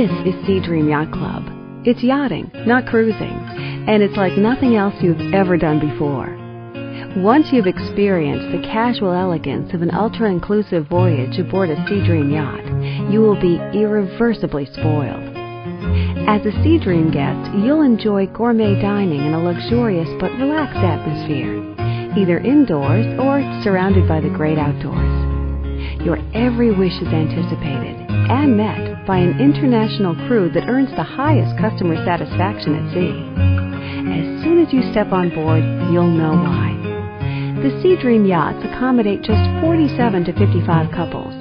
This is Seadream Yacht Club. It's yachting, not cruising, and it's like nothing else you've ever done before. Once you've experienced the casual elegance of an ultra-inclusive voyage aboard a Seadream yacht, you will be irreversibly spoiled. As a Seadream guest, you'll enjoy gourmet dining in a luxurious but relaxed atmosphere, either indoors or surrounded by the great outdoors. Your every wish is anticipated and met by an international crew that earns the highest customer satisfaction at sea. As soon as you step on board, you'll know why. The Seadream yachts accommodate just 47 to 55 couples,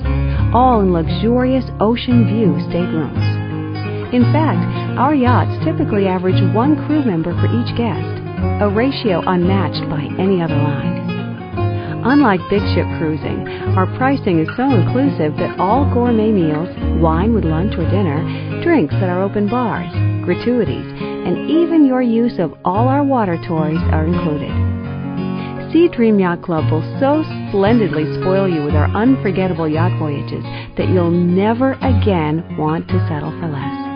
all in luxurious ocean view staterooms. In fact, our yachts typically average one crew member for each guest, a ratio unmatched by any other line. Unlike big ship cruising, our pricing is so inclusive that all gourmet meals, wine with lunch or dinner, drinks at our open bars, gratuities, and even your use of all our water toys are included. Seadream Yacht Club will so splendidly spoil you with our unforgettable yacht voyages that you'll never again want to settle for less.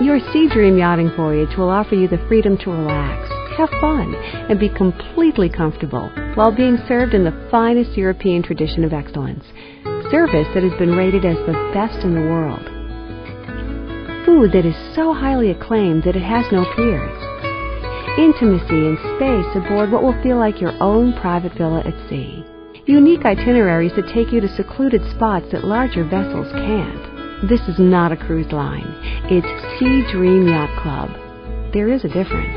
Your Seadream yachting voyage will offer you the freedom to relax, have fun, and be completely comfortable while being served in the finest European tradition of excellence, service that has been rated as the best in the world. Food that is so highly acclaimed that it has no peers. Intimacy and space aboard what will feel like your own private villa at sea. Unique itineraries that take you to secluded spots that larger vessels can't. This is not a cruise line. It's Seadream Yacht Club. There is a difference.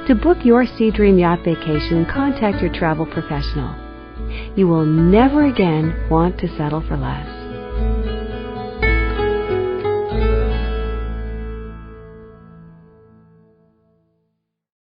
To book your Seadream Yacht vacation, contact your travel professional. You will never again want to settle for less.